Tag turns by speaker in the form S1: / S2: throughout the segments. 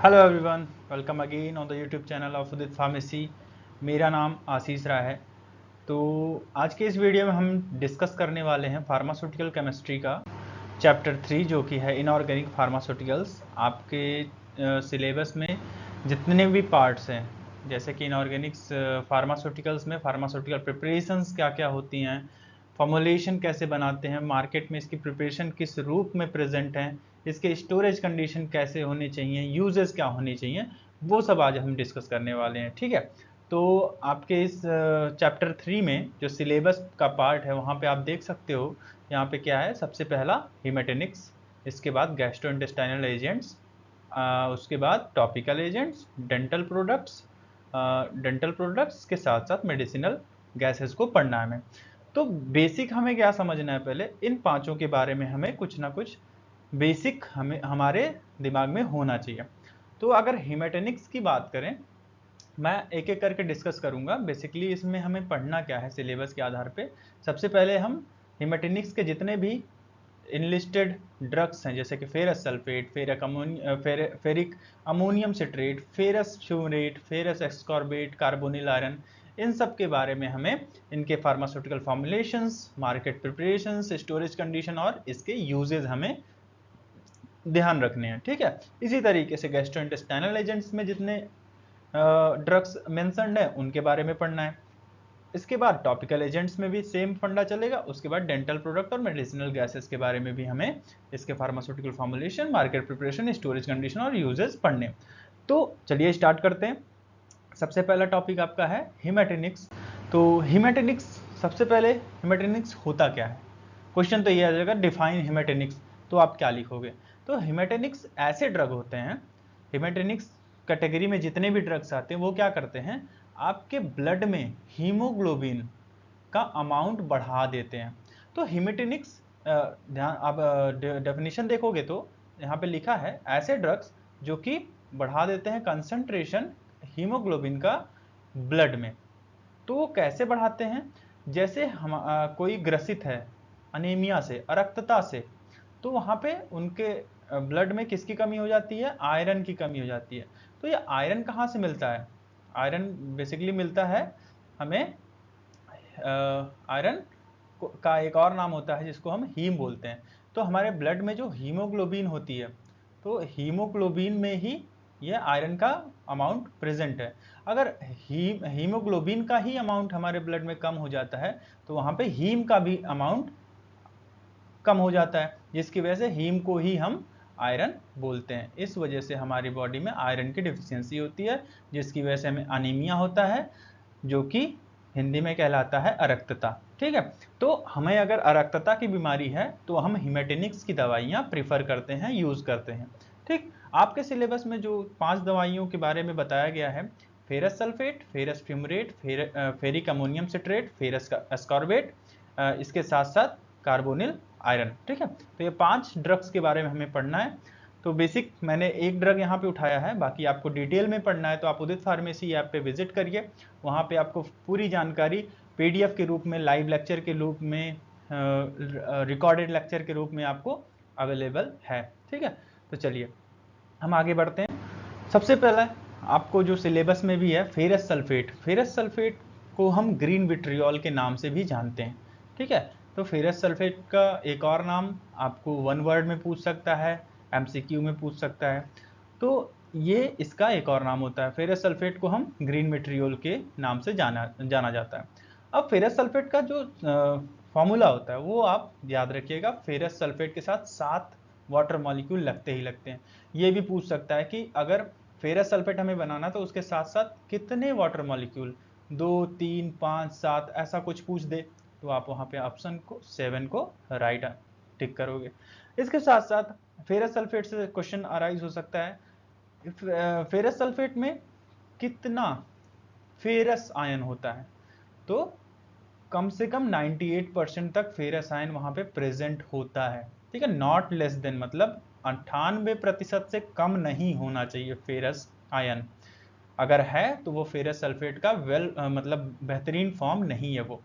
S1: Hello everyone, welcome again on the YouTube channel of Udit pharmacy. मेरा नाम आशीष राय है। तो आज के इस वीडियो में हम डिस्कस करने वाले हैं फार्मास्यूटिकल केमिस्ट्री का चैप्टर 3 जो कि है इनऑर्गेनिक फार्मास्यूटिकल्स। आपके सिलेबस में जितने भी पार्ट्स हैं, जैसे कि इनऑर्गेनिक्स फार्मास्यूटिकल्स में फार्मास्यूटिकल प्रिपरेशंस क्या क्या होती हैं, फॉर्मुलेशन कैसे बनाते हैं, मार्केट में इसकी प्रिपरेशन किस रूप में प्रेजेंट है, इसके स्टोरेज कंडीशन कैसे होने चाहिए, यूजेस क्या होने चाहिए, वो सब आज हम डिस्कस करने वाले हैं। ठीक है, तो आपके इस चैप्टर 3 में जो सिलेबस का पार्ट है वहाँ पे आप देख सकते हो, यहाँ पे क्या है। सबसे पहला हिमेटेनिक्स, इसके बाद गैस्ट्रोइंटेस्टाइनल एजेंट्स, उसके बाद टॉपिकल एजेंट्स, डेंटल प्रोडक्ट्स के साथ साथ मेडिसिनल गैसेस को पढ़ना है हमें। तो बेसिक हमें क्या समझना है, पहले इन पांचों के बारे में हमें कुछ ना कुछ बेसिक हमें हमारे दिमाग में होना चाहिए। तो अगर हिमेटेनिक्स की बात करें, मैं एक एक करके डिस्कस करूंगा। बेसिकली इसमें हमें पढ़ना क्या है सिलेबस के आधार पे। सबसे पहले हम हिमेटेनिक्स के जितने भी इनलिस्टेड ड्रग्स हैं, जैसे कि ferrous sulphate, ferric ammonium citrate, ferrous fumarate, ferrous ascorbate, carbonyl iron, इन सब के बारे में हमें इनके pharmaceutical formulations, market preparations, storage condition और इसके यूजेज हमें ध्यान रखने हैं। ठीक है, इसी तरीके से गैस्ट्रोइंटेस्टाइनल एजेंट्स में जितने ड्रग्स मेंशन्ड है उनके बारे में पढ़ना है। इसके बाद टॉपिकल एजेंट्स में भी सेम फंडा चलेगा। उसके बाद डेंटल प्रोडक्ट और मेडिसिनल गैसेस के बारे में भी हमें इसके pharmaceutical formulation, market preparation, storage condition और यूजेस पढ़ने। तो चलिए स्टार्ट करते हैं। सबसे पहला टॉपिक आपका है हिमेटेनिक्स। तो हिमेटेनिक्स, सबसे पहले हिमेटेनिक्स होता क्या है, क्वेश्चन तो ये आ जाएगा डिफाइन हिमेटेनिक्स, तो आप क्या लिखोगे। तो हिमेटेनिक्स ऐसे ड्रग होते हैं, हिमेटेनिक्स कैटेगरी में जितने भी ड्रग्स आते हैं वो क्या करते हैं, आपके ब्लड में हीमोग्लोबिन का अमाउंट बढ़ा देते हैं। तो हिमेटेनिक्स, ध्यान आप डेफिनेशन देखोगे तो यहाँ पे लिखा है ऐसे ड्रग्स जो कि बढ़ा देते हैं कंसंट्रेशन हीमोग्लोबिन का ब्लड में। तो वो कैसे बढ़ाते हैं, जैसे हम कोई ग्रसित है अनीमिया से, अरक्तता से, तो वहाँ पे उनके ब्लड में किसकी कमी हो जाती है, आयरन की कमी हो जाती है। तो ये आयरन कहाँ से मिलता है, आयरन बेसिकली मिलता है हमें, आयरन का एक और नाम होता है जिसको हम हीम बोलते हैं। तो हमारे ब्लड में जो हीमोग्लोबिन होती है, तो हीमोग्लोबिन में ही ये आयरन का अमाउंट प्रेजेंट है। अगर हीमोग्लोबिन का ही अमाउंट हमारे ब्लड में कम हो जाता है तो वहाँ पे हीम का भी अमाउंट कम हो जाता है, जिसकी वजह से हीम को ही हम आयरन बोलते हैं। इस वजह से हमारी बॉडी में आयरन की डिफिशियंसी होती है, जिसकी वजह से हमें अनीमिया होता है, जो कि हिंदी में कहलाता है अरक्तता। ठीक है, तो हमें अगर अरक्तता की बीमारी है तो हम हिमेटेनिक्स की दवाइयाँ प्रीफर करते हैं, यूज करते हैं। ठीक, आपके सिलेबस में जो 5 दवाइयों के बारे में बताया गया है, ferrous sulphate, ferrous fumarate, ferric ammonium citrate, ferrous ascorbate, इसके साथ साथ कार्बोनिल आयरन। ठीक है, तो ये 5 ड्रग्स के बारे में हमें पढ़ना है। तो बेसिक मैंने एक ड्रग यहाँ पे उठाया है, बाकी आपको डिटेल में पढ़ना है तो आप उदित फार्मेसी ऐप पे विजिट करिए। वहाँ पे आपको पूरी जानकारी पीडीएफ के रूप में, लाइव लेक्चर के रूप में, रिकॉर्डेड लेक्चर के रूप में आपको अवेलेबल है। ठीक है, तो चलिए हम आगे बढ़ते हैं। सबसे पहला आपको जो सिलेबस में भी है फेरस सल्फेट, फेरस सल्फेट को हम ग्रीन विट्रियोल के नाम से भी जानते हैं। ठीक है, तो फेरस सल्फेट का एक और नाम आपको 1 वर्ड में पूछ सकता है, एमसीक्यू में पूछ सकता है। तो ये इसका एक और नाम होता है, फेरस सल्फेट को हम ग्रीन विट्रियोल के नाम से जाना जाता है। अब फेरस सल्फेट का जो फॉर्मूला होता है वो आप याद रखिएगा, फेरस सल्फेट के साथ 7 वाटर मॉलिक्यूल लगते ही लगते हैं। ये भी पूछ सकता है कि अगर फेरस सल्फेट हमें बनाना तो उसके साथ साथ कितने वाटर मॉलिक्यूल, 2, 3, 5, 7 ऐसा कुछ पूछ दे, तो आप वहाँ पे ऑप्शन को 7 को राइट टिक करोगे। इसके साथ साथ फेरस सल्फेट से क्वेश्चन अराइज हो सकता है, फेरस सल्फेट में कितना फेरस आयन होता है, तो कम से कम 98% तक फेरस आयन वहां पे प्रेजेंट होता है। ठीक है, नॉट लेस देन, मतलब 98% से कम नहीं होना चाहिए फेरस आयन। अगर है तो वो फेरस सल्फेट का मतलब बेहतरीन फॉर्म नहीं है वो।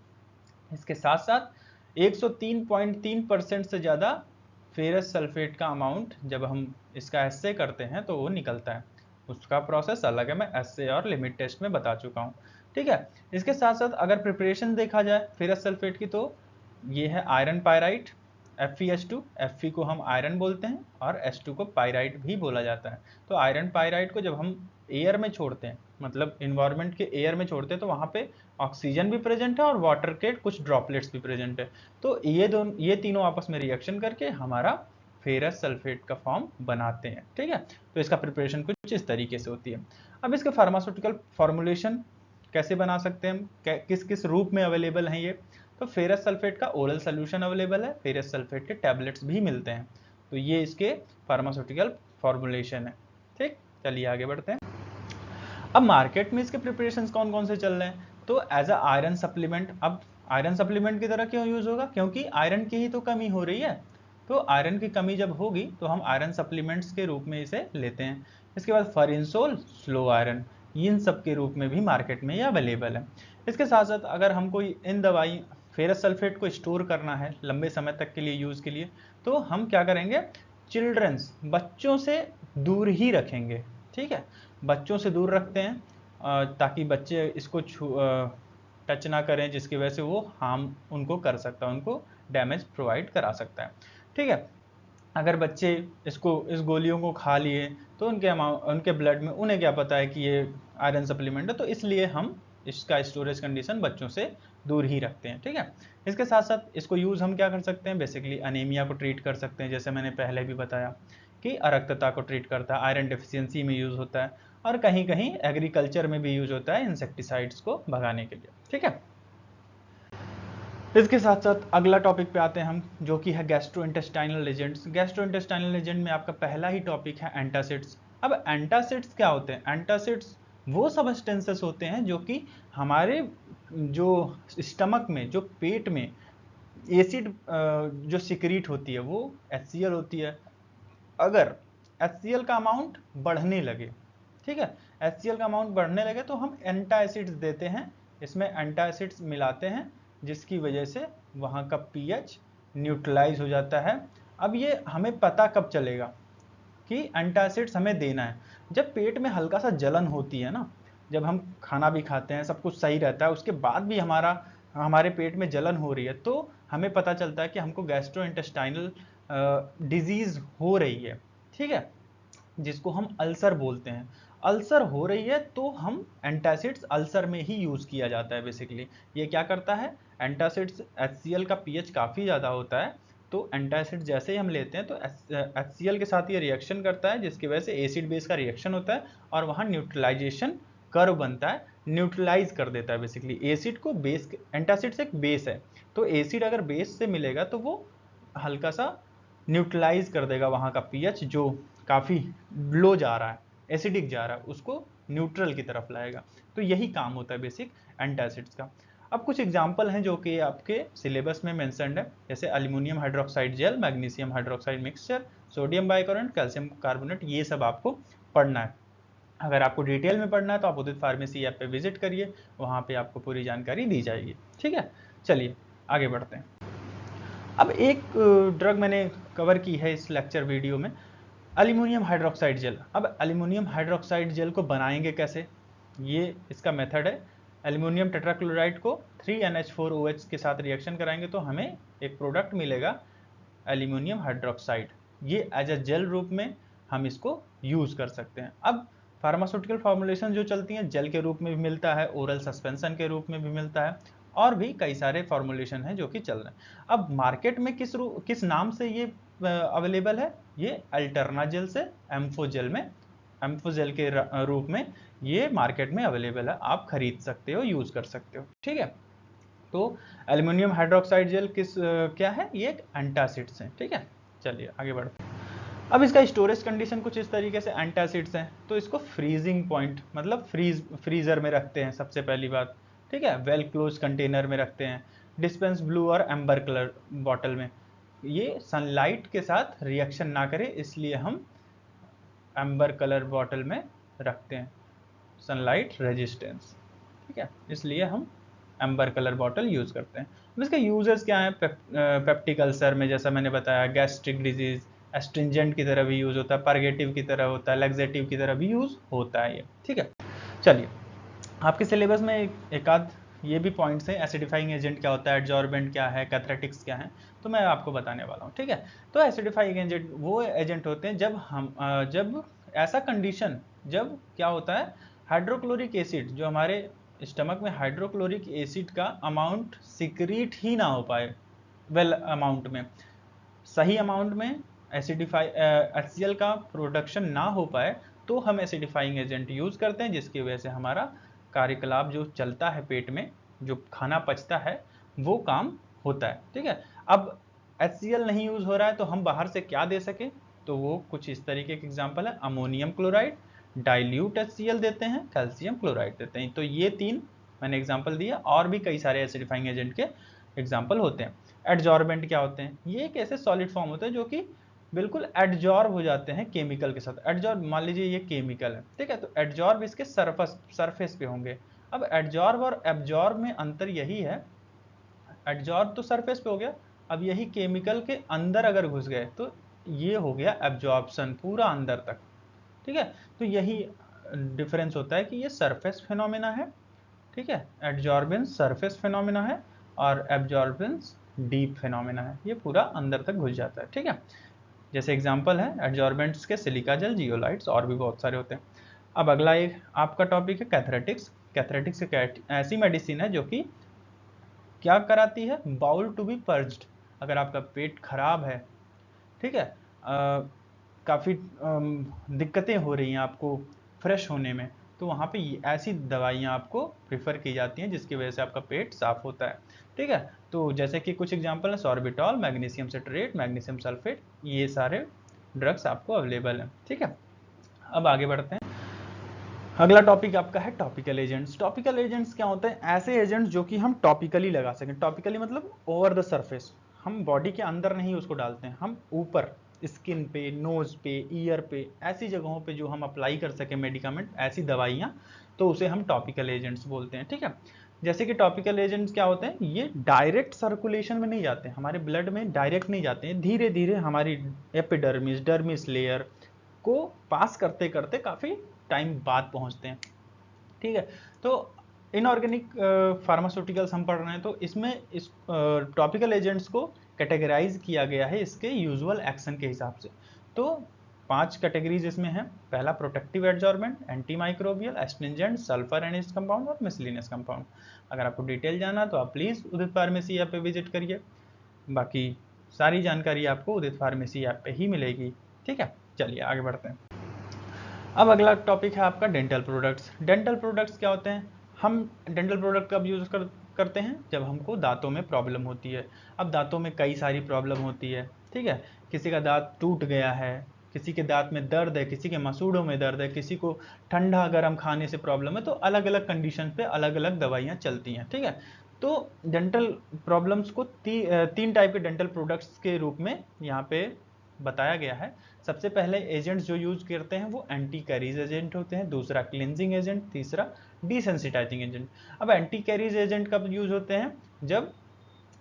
S1: इसके साथ साथ 103.3% से ज़्यादा फेरस सल्फेट का अमाउंट जब हम इसका एस्से करते हैं तो वो निकलता है। उसका प्रोसेस अलग है, मैं एसए और लिमिट टेस्ट में बता चुका हूँ। ठीक है, इसके साथ साथ अगर प्रिपरेशन देखा जाए फेरस सल्फेट की, तो ये है आयरन पायराइट FeH2, Fe को हम आयरन बोलते हैं और H2 को पायराइट भी बोला जाता है। तो आयरन पायराइट को जब हम एयर में छोड़ते हैं, मतलब इन्वायरमेंट के एयर में छोड़ते हैं, तो वहाँ पे ऑक्सीजन भी प्रेजेंट है और वाटर के कुछ ड्रॉपलेट्स भी प्रेजेंट है। तो ये तीनों आपस में रिएक्शन करके हमारा फेरस सल्फेट का फॉर्म बनाते हैं। ठीक है, तो इसका प्रिपरेशन कुछ इस तरीके से होती है। अब इसका फार्मास्यूटिकल फॉर्मुलेशन कैसे बना सकते हैं हम, किस किस रूप में अवेलेबल हैं ये, तो फेरस सल्फेट का ओरल सोल्यूशन अवेलेबल है, फेरस सल्फेट के टैबलेट्स भी मिलते हैं। तो ये इसके फार्मास्यूटिकल फॉर्मुलेशन है। ठीक, चलिए आगे बढ़ते हैं। अब मार्केट में इसके प्रिपरेशन कौन कौन से चल रहे हैं, तो एज अ आयरन सप्लीमेंट। अब आयरन सप्लीमेंट की तरह क्यों यूज होगा, क्योंकि आयरन की ही तो कमी हो रही है। तो आयरन की कमी जब होगी तो हम आयरन सप्लीमेंट्स के रूप में इसे लेते हैं। इसके बाद फरिनसोल, स्लो आयरन, इन सब के रूप में भी मार्केट में ये अवेलेबल है। इसके साथ साथ अगर हमको इन दवाई फेरस सल्फेट को स्टोर करना है लंबे समय तक के लिए यूज के लिए, तो हम क्या करेंगे, चिल्ड्रंस, बच्चों से दूर ही रखेंगे। ठीक है, बच्चों से दूर रखते हैं ताकि बच्चे इसको टच ना करें, जिसकी वजह से वो हार्म उनको कर सकता है, उनको डैमेज प्रोवाइड करा सकता है। ठीक है, अगर बच्चे इस गोलियों को खा लिए तो उनके ब्लड में उन्हें क्या पता है कि ये आयरन सप्लीमेंट है, तो इसलिए हम इसका स्टोरेज कंडीशन बच्चों से दूर ही रखते हैं। ठीक है, इसके साथ साथ इसको यूज़ हम क्या कर सकते हैं, बेसिकली अनीमिया को ट्रीट कर सकते हैं, जैसे मैंने पहले भी बताया कि अरक्तता को ट्रीट करता है, आयरन डेफिशिएंसी में यूज़ होता है, और कहीं कहीं एग्रीकल्चर में भी यूज होता है इंसेक्टिसाइड्स को भगाने के लिए। ठीक है, इसके साथ साथ अगला टॉपिक पे आते हैं हम, जो कि है गैस्ट्रोइंटेस्टाइनल एजेंट्स। गैस्ट्रोइंटेस्टाइनल एजेंट में आपका पहला ही टॉपिक है एंटासिड्स। अब एंटासिड्स क्या होते हैं, एंटासिड्स वो सबस्टेंसेस होते हैं जो कि हमारे जो स्टमक में, जो पेट में एसिड जो सिक्रीट होती है वो HCl होती है। अगर HCl का अमाउंट बढ़ने लगे, ठीक है, HCl का अमाउंट बढ़ने लगे तो हम एंटासिड्स देते हैं, इसमें एंटासिड्स मिलाते हैं, जिसकी वजह से वहाँ का pH न्यूट्रलाइज हो जाता है। अब ये हमें पता कब चलेगा कि एंटासिड्स हमें देना है, जब पेट में हल्का सा जलन होती है ना, जब हम खाना भी खाते हैं, सब कुछ सही रहता है, उसके बाद भी हमारे पेट में जलन हो रही है, तो हमें पता चलता है कि हमको गैस्ट्रोइंटेस्टाइनल डिजीज हो रही है। ठीक है, जिसको हम अल्सर बोलते हैं। अल्सर हो रही है तो हम एंटासिड्स अल्सर में ही यूज किया जाता है। बेसिकली ये क्या करता है, एंटासिड्स HCl का pH काफ़ी ज़्यादा होता है, तो एंटासिड जैसे ही हम लेते हैं तो HCl के साथ ये रिएक्शन करता है, जिसकी वजह से एसिड बेस का रिएक्शन होता है और वहाँ न्यूट्रलाइजेशन कर्व बनता है, न्यूट्रलाइज कर देता है। बेसिकली एसिड को बेस, एंटासिड से एक बेस है, तो एसिड अगर बेस से मिलेगा तो वो हल्का सा न्यूट्रलाइज कर देगा वहाँ का pH जो काफ़ी लो जा रहा है, एसिडिक जा रहा है, उसको न्यूट्रल की तरफ लाएगा। तो यही काम होता है बेसिक एंटासिड्स का। अब कुछ एग्जाम्पल हैं जो कि आपके सिलेबस में मेंशन्ड है, जैसे aluminium hydroxide gel, magnesium hydroxide mixture, sodium bicarbonate, calcium carbonate, ये सब आपको पढ़ना है। अगर आपको डिटेल में पढ़ना है तो आप उदित फार्मेसी ऐप पे विजिट करिए, वहाँ पे आपको पूरी जानकारी दी जाएगी। ठीक है, चलिए आगे बढ़ते हैं। अब एक ड्रग मैंने कवर की है इस लेक्चर वीडियो में, एल्यूमिनियम हाइड्रोक्साइड जेल। अब एल्यूमिनियम हाइड्रोक्साइड जेल को बनाएंगे कैसे, ये इसका मेथड है। एल्यूमिनियम टेट्राक्लोराइड को 3NH4OH के साथ रिएक्शन कराएंगे तो हमें एक प्रोडक्ट मिलेगा एल्यूमिनियम हाइड्रोक्साइड। ये एज अ जेल रूप में हम इसको यूज कर सकते हैं। अब फार्मास्यूटिकल फॉर्मुलेशन जो चलती हैं, जेल के रूप में भी मिलता है, ओरल सस्पेंशन के रूप में भी मिलता है, और भी कई सारे फॉर्मुलेशन हैं जो कि चल रहे हैं। अब मार्केट में किस नाम से ये अवेलेबल है, ये अल्टरना जेल से एम्फोजेल में, एम्फोजेल के रूप में ये मार्केट में अवेलेबल है, आप खरीद सकते हो, यूज कर सकते हो। ठीक है, तो एल्यूमिनियम हाइड्रोक्साइड जेल क्या है, ये एक एंटासिड्स है। ठीक है, चलिए आगे बढ़ते हैं। अब इसका स्टोरेज कंडीशन कुछ इस तरीके से एंटासिड्स हैं, तो इसको फ्रीजिंग पॉइंट मतलब फ्रीजर में रखते हैं सबसे पहली बात। ठीक है, वेल क्लोज कंटेनर में रखते हैं, डिस्पेंस ब्लू और एम्बर कलर बॉटल में। ये सनलाइट के साथ रिएक्शन ना करे इसलिए हम एम्बर कलर बॉटल में रखते हैं, सनलाइट रेजिस्टेंस। ठीक है, इसलिए हम एम्बर कलर बॉटल यूज करते हैं। अब इसके यूजर्स क्या हैं, पेप्टिक अल्सर में जैसा मैंने बताया, गैस्ट्रिक डिजीज, एस्ट्रिंजेंट की तरह भी यूज होता है, परगेटिव की तरह होता है, लैक्सेटिव की तरह भी यूज होता है ये, ठीक है। चलिए, आपके सिलेबस में एक आध ये भी पॉइंट्स है, एसिडिफाइंग एजेंट क्या होता है, एडजॉर्बेंट क्या है, कैथरेटिक्स क्या है, तो मैं आपको बताने वाला हूँ, ठीक है। तो एसिडिफाइंग एजेंट वो एजेंट होते हैं जब ऐसा कंडीशन, जब क्या होता है, हाइड्रोक्लोरिक एसिड, जो हमारे स्टमक में हाइड्रोक्लोरिक एसिड का अमाउंट सिक्रीट ही ना हो पाए वेल अमाउंट में, सही अमाउंट में HCl का प्रोडक्शन ना हो पाए, तो हम एसिडिफाइंग एजेंट यूज करते हैं, जिसकी वजह से हमारा कार्यकलाप जो चलता है पेट में, जो खाना पचता है, वो काम होता है, ठीक है। अब HCl नहीं यूज हो रहा है तो हम बाहर से क्या दे सके, तो वो कुछ इस तरीके के एग्जाम्पल है, अमोनियम क्लोराइड, डाइल्यूट HCl देते हैं, कैल्शियम क्लोराइड देते हैं। तो ये 3 मैंने एग्जाम्पल दिया, और भी कई सारे एसिडिफाइंग एजेंट के एग्जाम्पल होते हैं। एडजॉर्बेंट क्या होते हैं, ये एक ऐसे सॉलिड फॉर्म होते हैं जो कि बिल्कुल एडजॉर्ब हो जाते हैं केमिकल के साथ। एडजॉर्ब, मान लीजिए ये केमिकल है, ठीक है, तो एडजॉर्ब इसके सरफेस पे होंगे। अब एडजॉर्ब और एब्जॉर्ब में अंतर यही है, एडजॉर्ब तो सरफेस पे हो गया, अब यही केमिकल के अंदर अगर घुस गए तो ये हो गया एब्जॉर्प्शन, पूरा अंदर तक, ठीक है। तो यही डिफरेंस होता है कि ये सरफेस फिनोमेना है, ठीक है, एडजॉर्बेंस सरफेस फिनोमेना है और एब्जॉर्बेंस डीप फिनोमेना है, ये पूरा अंदर तक घुस जाता है, ठीक है। जैसे एग्जांपल है एडजॉर्बेंट्स के सिलिका जेल, जियोलाइट्स, और भी बहुत सारे होते हैं। अब अगला एक आपका टॉपिक है कैथरेटिक्स। कैथरेटिक्स एक ऐसी मेडिसिन है जो कि क्या कराती है, बाउल टू बी पर्ज्ड। अगर आपका पेट खराब है, ठीक है, काफ़ी दिक्कतें हो रही हैं आपको फ्रेश होने में, तो वहाँ पे ऐसी दवाइयाँ आपको प्रेफर की जाती हैं जिसकी वजह से आपका पेट साफ होता है, ठीक है। तो जैसे कि कुछ एग्जांपल है, sorbitol, magnesium citrate, magnesium sulphate, ये सारे ड्रग्स आपको अवेलेबल हैं, ठीक है। अब आगे बढ़ते हैं। अगला टॉपिक आपका है टॉपिकल एजेंट्स। टॉपिकल एजेंट्स क्या होते हैं, ऐसे एजेंट्स जो कि हम टॉपिकली लगा सकें। टॉपिकली मतलब ओवर द सरफेस, हम बॉडी के अंदर नहीं उसको डालते हैं, हम ऊपर स्किन पे, नोज पे, ईयर पे, ऐसी जगहों पे जो हम अप्लाई कर सके मेडिकामेंट, ऐसी दवाइयाँ, तो उसे हम टॉपिकल एजेंट्स बोलते हैं, ठीक है। जैसे कि टॉपिकल एजेंट्स क्या होते हैं, ये डायरेक्ट सर्कुलेशन में नहीं जाते, हमारे ब्लड में डायरेक्ट नहीं जाते हैं, धीरे धीरे हमारी एपिडर्मिस, डर्मिस लेयर को पास करते करते काफ़ी टाइम बाद पहुंचते हैं, ठीक है। तो इनऑर्गेनिक फार्मास्यूटिकल्स हम पढ़ रहे हैं, तो इसमें इस टॉपिकल एजेंट्स को कैटेगराइज किया गया है इसके यूजुअल एक्शन के हिसाब से। तो 5 कैटेगरीज इसमें हैं। पहला protective adsorbent, anti microbial, astringent, sulphur एनिस कंपाउंड और मिसलिनियस कंपाउंड। अगर आपको डिटेल जाना तो आप प्लीज़ उदित फार्मेसी ऐप पे विजिट करिए, बाकी सारी जानकारी आपको उदित फार्मेसी ऐप पे ही मिलेगी, ठीक है। चलिए आगे बढ़ते हैं। अब अगला टॉपिक है आपका डेंटल प्रोडक्ट्स। डेंटल प्रोडक्ट्स क्या होते हैं, हम डेंटल प्रोडक्ट कब यूज़ करते हैं, जब हमको दांतों में प्रॉब्लम होती है। अब दांतों में कई सारी प्रॉब्लम होती है, ठीक है, किसी का दांत टूट गया है, किसी के दांत में दर्द है, किसी के मसूड़ों में दर्द है, किसी को ठंडा गर्म खाने से प्रॉब्लम है, तो अलग अलग कंडीशन पे अलग अलग दवाइयाँ चलती हैं, ठीक है। तो डेंटल प्रॉब्लम्स को 3 टाइप के डेंटल प्रोडक्ट्स के रूप में यहाँ पे बताया गया है। सबसे पहले एजेंट्स जो यूज करते हैं वो एंटी कैरीज एजेंट होते हैं, दूसरा क्लिनजिंग एजेंट, तीसरा डिसेंसिटाइजिंग एजेंट। अब एंटी कैरीज एजेंट कब यूज होते हैं, जब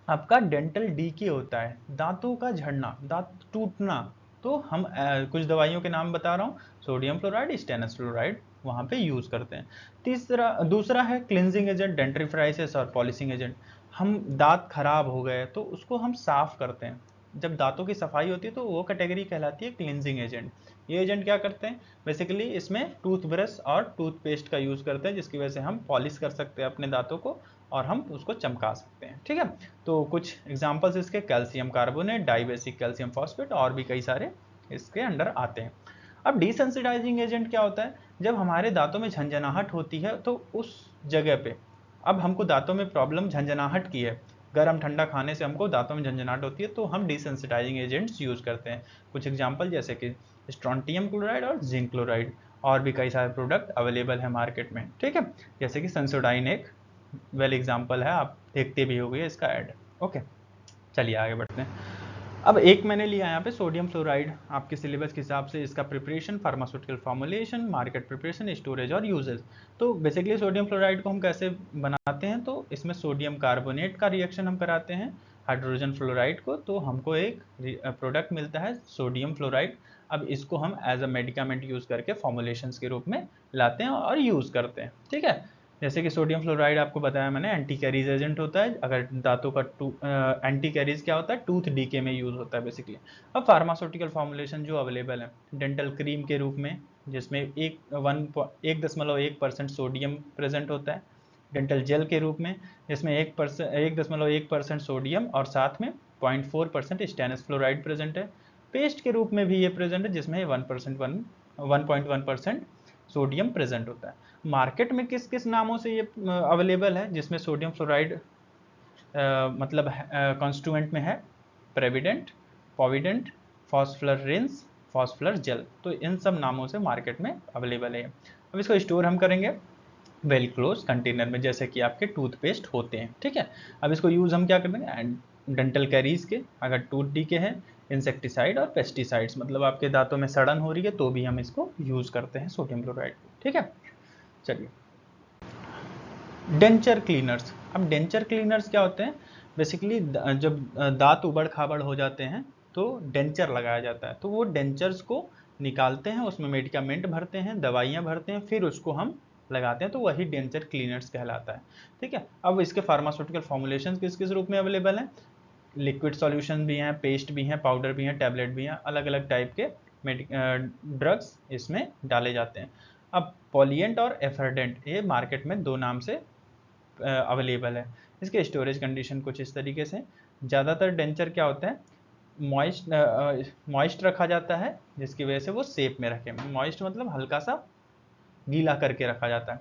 S1: आपका डेंटल डीके होता है, दांतों का झड़ना, दांत टूटना, तो हम कुछ दवाइयों के नाम बता रहा हूँ, सोडियम फ्लोराइड, स्टेनस फ्लोराइड, वहाँ पे यूज करते हैं। दूसरा है क्लिनजिंग एजेंट, डेंटिफ्राइसिस और पॉलिशिंग एजेंट। हम दांत खराब हो गए तो उसको हम साफ करते हैं, जब दांतों की सफाई होती है तो वो कैटेगरी कहलाती है क्लिनजिंग एजेंट। ये एजेंट क्या करते हैं, बेसिकली इसमें टूथब्रश और टूथपेस्ट का यूज करते हैं, जिसकी वजह से हम पॉलिश कर सकते हैं अपने दांतों को और हम उसको चमका सकते हैं, ठीक है। तो कुछ एग्जांपल्स इसके, calcium carbonate, dibasic calcium phosphate, और भी कई सारे इसके अंडर आते हैं। अब डिसेंसिटाइजिंग एजेंट क्या होता है, जब हमारे दांतों में झंझनाहट होती है तो उस जगह पे, अब हमको दांतों में प्रॉब्लम झंझनाहट की है, गर्म ठंडा खाने से हमको दांतों में झंझनाहट होती है, तो हम डिसेंसिटाइजिंग एजेंट्स यूज करते हैं। कुछ एग्जांपल जैसे कि स्ट्रॉन्टियम क्लोराइड और जिंक क्लोराइड, और भी कई सारे प्रोडक्ट अवेलेबल है मार्केट में, ठीक है। जैसे कि सेंसोडाइन एक वेल एग्जांपल है, आप देखते भी होंगे इसका ऐड, ओके। चलिए आगे बढ़ते हैं। अब एक मैंने लिया यहाँ पे सोडियम फ्लोराइड, आपके सिलेबस के हिसाब से इसका preparation, pharmaceutical formulation, market preparation, storage और यूजेस। तो बेसिकली सोडियम फ्लोराइड को हम कैसे बनाते हैं, तो इसमें सोडियम कार्बोनेट का रिएक्शन हम कराते हैं, हाइड्रोजन फ्लोराइड को, तो हमको एक प्रोडक्ट मिलता है सोडियम फ्लोराइड। अब इसको हम एज अ मेडिकामेंट यूज़ करके फॉर्मुलेशंस के रूप में लाते हैं और यूज़ करते हैं। ठीक है, जैसे कि सोडियम फ्लोराइड आपको बताया मैंने एंटी कैरीज एजेंट होता है। अगर दांतों का एंटी कैरीज क्या होता है, टूथ डीके में यूज़ होता है बेसिकली। अब फार्मास्यूटिकल फॉर्मुलेशन जो अवेलेबल है, डेंटल क्रीम के रूप में, जिसमें 1.1% सोडियम प्रेजेंट होता है। डेंटल जेल के रूप में, जिसमें 1.1% सोडियम और साथ में 0.4% स्टेनस फ्लोराइड प्रेजेंट है। पेस्ट के रूप में भी ये प्रेजेंट है, जिसमें 1.1% सोडियम प्रेजेंट होता है। मार्केट में किस किस नामों से ये अवेलेबल है, जिसमें सोडियम फ्लोराइड मतलब कॉन्स्टिट्यूएंट में है, प्रेविडेंट, पॉविडेंट, फॉस्फोलर रिंस, फॉस्फोलर जेल। तो इन सब नामों से मार्केट में अवेलेबल है। अब इसको स्टोर हम करेंगे वेल क्लोज कंटेनर में, जैसे कि आपके टूथपेस्ट होते हैं। ठीक है, अब इसको यूज़ हम क्या करेंगे, डेंटल कैरीज के, अगर टूथ डी के हैं, इंसेक्टिसाइड और पेस्टिसाइड्स, मतलब आपके दांतों में सड़न हो रही है तो भी हम इसको यूज़ करते हैं सोडियम क्लोराइड को। ठीक है, चलिए डेंचर क्लीनर्स। अब डेंचर क्लीनर्स क्या होते हैं, बेसिकली जब दांत उबड़ खाबड़ हो जाते हैं तो डेंचर लगाया जाता है। तो वो डेंचर्स को निकालते हैं, उसमें मेडिकामेंट भरते हैं, दवाइयाँ भरते हैं, फिर उसको हम लगाते हैं, तो वही डेंचर क्लीनर्स कहलाता है। ठीक है, अब इसके फार्मास्यूटिकल फॉर्मुलेशन किस किस रूप में अवेलेबल हैं, लिक्विड सॉल्यूशन भी हैं, पेस्ट भी हैं, पाउडर भी हैं, टैबलेट भी हैं, अलग अलग टाइप के ड्रग्स इसमें डाले जाते हैं। अब पॉलिएंट और एफर्डेंट, ये मार्केट में दो नाम से अवेलेबल है। इसके स्टोरेज कंडीशन कुछ इस तरीके से, ज़्यादातर डेंचर क्या होता है, मॉइस्ट रखा जाता है, जिसकी वजह से वो सेप में रखे। मॉइस्ट मतलब हल्का सा गीला करके रखा जाता है।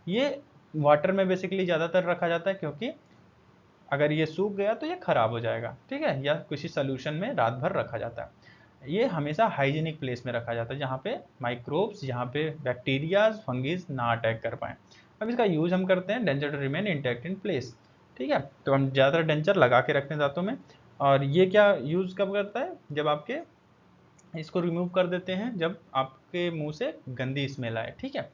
S1: ये वाटर में बेसिकली ज़्यादातर रखा जाता है, क्योंकि अगर ये सूख गया तो ये खराब हो जाएगा। ठीक है, या किसी सोल्यूशन में रात भर रखा जाता है। ये हमेशा हाइजीनिक प्लेस में रखा जाता है, जहाँ पे माइक्रोब्स, जहाँ पे बैक्टीरियाज, फंगीज ना अटैक कर पाएँ। अब इसका यूज़ हम करते हैं denture to remain intact in place. ठीक है, तो हम ज़्यादातर डेंचर लगा के रखते हैं दांतों में। और ये क्या यूज़ कब करता है, जब आपके इसको रिमूव कर देते हैं, जब आपके मुंह से गंदी स्मेल आए। ठीक है,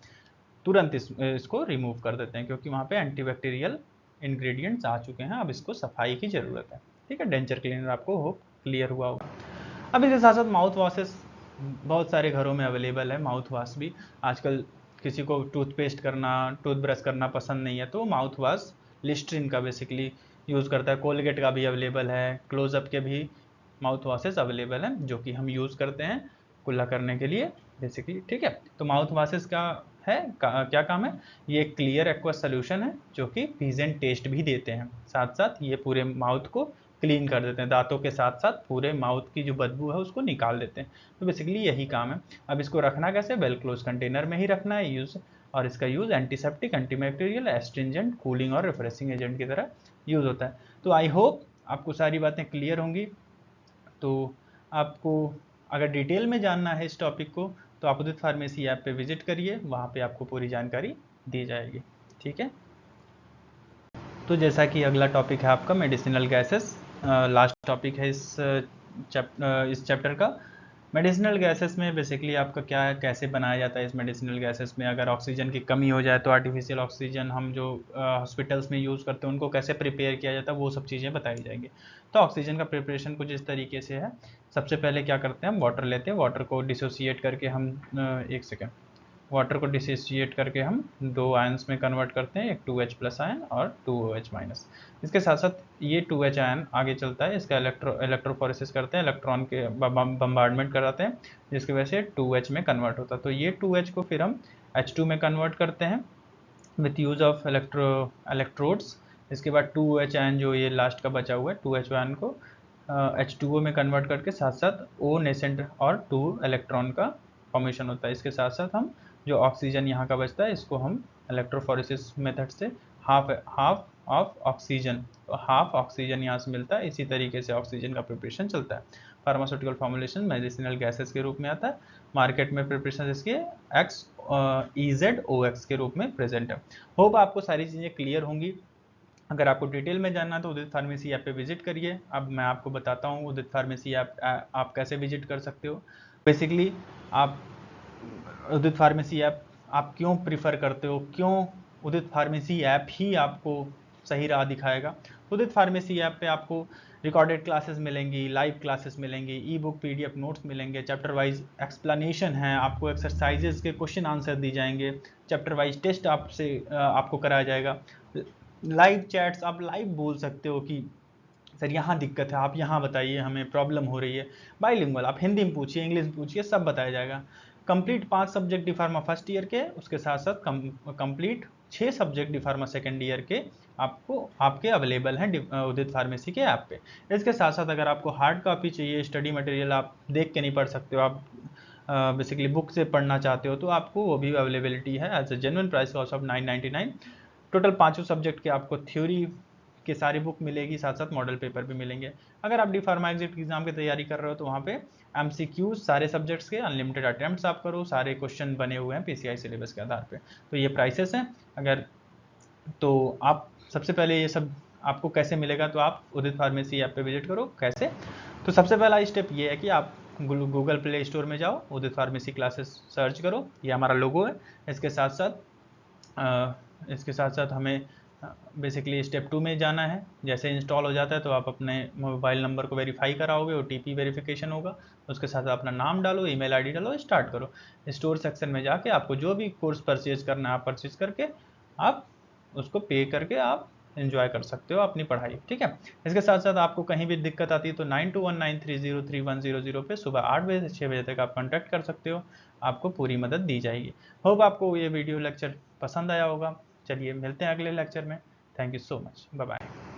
S1: तुरंत इसको रिमूव कर देते हैं, क्योंकि वहाँ पे एंटीबैक्टीरियल इंग्रेडिएंट्स आ चुके हैं। अब इसको सफाई की ज़रूरत है। ठीक है, डेंचर क्लीनर आपको होप क्लियर हुआ होगा। अब इसके साथ साथ माउथ वॉशेस बहुत सारे घरों में अवेलेबल है। माउथ वॉश भी आजकल किसी को टूथपेस्ट करना, टूथब्रश करना पसंद नहीं है, तो माउथ वॉश लिस्ट्रीन का बेसिकली यूज़ करता है। कोलगेट का भी अवेलेबल है, क्लोजअप के भी माउथ वॉशेस अवेलेबल हैं, जो कि हम यूज़ करते हैं कुल्ला करने के लिए बेसिकली। ठीक है, तो माउथ वॉशेस का है क्या काम है, ये एक क्लियर एक्वा सोल्यूशन है, जो कि प्लीजेंट टेस्ट भी देते हैं, साथ साथ ये पूरे माउथ को क्लीन कर देते हैं, दांतों के साथ साथ पूरे माउथ की जो बदबू है उसको निकाल देते हैं। तो बेसिकली यही काम है। अब इसको रखना कैसे, वेल क्लोज कंटेनर में ही रखना है यूज़, और इसका use antiseptic, antibacterial, astringent, cooling और रिफ्रेशिंग एजेंट की तरह यूज़ होता है। तो आई होप आपको सारी बातें क्लियर होंगी। तो आपको अगर डिटेल में जानना है इस टॉपिक को, तो आप उदित फार्मेसी ऐप पे विजिट करिए, वहाँ पे आपको पूरी जानकारी दी जाएगी। ठीक है, तो जैसा कि अगला टॉपिक है आपका मेडिसिनल गैसेस, लास्ट टॉपिक है इस चैप्टर का। मेडिसिनल गैसेस में बेसिकली आपका क्या है, कैसे बनाया जाता है इस मेडिसिनल गैसेस में, अगर ऑक्सीजन की कमी हो जाए तो आर्टिफिशियल ऑक्सीजन हम जो हॉस्पिटल्स में यूज़ करते हैं उनको कैसे प्रिपेयर किया जाता है, वो सब चीज़ें बताई जाएंगी। तो ऑक्सीजन का प्रिपरेशन कुछ इस तरीके से है। सबसे पहले क्या करते हैं, हम वाटर लेते हैं, वाटर को डिसोसिएट करके हम एक सेकेंड, वाटर को डिसोसिएट करके हम दो आयंस में कन्वर्ट करते हैं, एक 2H प्लस आयन और 2OH माइनस। इसके साथ साथ ये 2H आयन आगे चलता है, इसका इलेक्ट्रोफोरेसिस करते हैं, इलेक्ट्रॉन के बम्बार्डमेंट कराते हैं, जिसकी वजह से 2H में कन्वर्ट होता है। तो ये 2H को फिर हम H2 में कन्वर्ट करते हैं विथ यूज़ ऑफ इलेक्ट्रोड्स। इसके बाद 2OH आयन जो ये लास्ट का बचा हुआ है 2H आयन को H2O में कन्वर्ट करके साथ साथ O नेसेंट और 2 इलेक्ट्रॉन का फॉर्मेशन होता है। इसके साथ साथ हम जो ऑक्सीजन यहाँ का बचता है, इसको हम इलेक्ट्रोफोरेसिस मेथड से हाफ ऑफ ऑक्सीजन, तो हाफ ऑक्सीजन यहाँ से मिलता है। इसी तरीके से ऑक्सीजन का प्रिपरेशन चलता है। फार्मास्यूटिकल फॉर्मुलेशन मेडिसिनल गैसेस के रूप में आता है। मार्केट में प्रिपरेशन इसके EZOX के रूप में प्रेजेंट है। होप आपको सारी चीज़ें क्लियर होंगी। अगर आपको डिटेल में जानना है तो उदित फार्मेसी ऐप पे विजिट करिए। अब मैं आपको बताता हूँ उदित फार्मेसी ऐप आप कैसे विजिट कर सकते हो। बेसिकली आप उदित फार्मेसी ऐप आप क्यों प्रिफर करते हो, क्यों उदित फार्मेसी ऐप ही आपको सही राह दिखाएगा, उदित फार्मेसी ऐप पे आपको रिकॉर्डेड क्लासेस मिलेंगी, लाइव क्लासेस मिलेंगी, ई बुक PDF नोट्स मिलेंगे, चैप्टर वाइज एक्सप्लेनेशन है, आपको एक्सरसाइजेज के क्वेश्चन आंसर दी जाएंगे, चैप्टर वाइज टेस्ट आपको कराया जाएगा, लाइव चैट्स, आप लाइव बोल सकते हो कि सर यहाँ दिक्कत है, आप यहाँ बताइए, हमें प्रॉब्लम हो रही है। बाइलिंगुअल, आप हिंदी में पूछिए, इंग्लिश में पूछिए, सब बताया जाएगा। Complete 5 subject D pharma first year के, उसके साथ साथ complete 6 subject D pharma second year के आपके अवेलेबल हैं उदित फार्मेसी के ऐप पे। इसके साथ साथ अगर आपको हार्ड कॉपी चाहिए, स्टडी मटेरियल आप देख के नहीं पढ़ सकते हो, आप बेसिकली बुक से पढ़ना चाहते हो, तो आपको वो भी अवेलेबिलिटी है as a genuine price of 999। Total 5 subject के आपको थ्योरी की सारी बुक मिलेगी, साथ साथ मॉडल पेपर भी मिलेंगे। अगर आप डी फार्मा एग्जिट एग्जाम की तैयारी कर रहे हो तो वहाँ पे MCQs सारे सब्जेक्ट्स के अनलिमिटेड अटेम्प्ट्स आप करो, सारे क्वेश्चन बने हुए हैं PCI सिलेबस के आधार पे। तो ये प्राइसेस हैं। अगर तो आप सबसे पहले ये सब आपको कैसे मिलेगा, तो आप उदित फार्मेसी ऐप पे विजिट करो। कैसे, तो सबसे पहला स्टेप ये है कि आप गूगल प्ले स्टोर में जाओ, उदित फार्मेसी क्लासेस सर्च करो, ये हमारा लोगो है। इसके साथ साथ हमें बेसिकली स्टेप 2 में जाना है। जैसे इंस्टॉल हो जाता है तो आप अपने मोबाइल नंबर को वेरीफाई कराओगे, OTP वेरिफिकेशन होगा, उसके साथ अपना नाम डालो, ईमेल ID डालो, स्टार्ट करो। स्टोर सेक्शन में जाके आपको जो भी कोर्स परचेज करना है आप परचेज करके आप उसको पे करके आप एंजॉय कर सकते हो अपनी पढ़ाई, ठीक है। इसके साथ साथ आपको कहीं भी दिक्कत आती है तो 9219303100 पे सुबह 8 बजे से 6 बजे तक आप कॉन्टैक्ट कर सकते हो, आपको पूरी मदद दी जाएगी। होप आपको ये वीडियो लेक्चर पसंद आया होगा। चलिए मिलते हैं अगले लेक्चर में। Thank you so much, bye bye.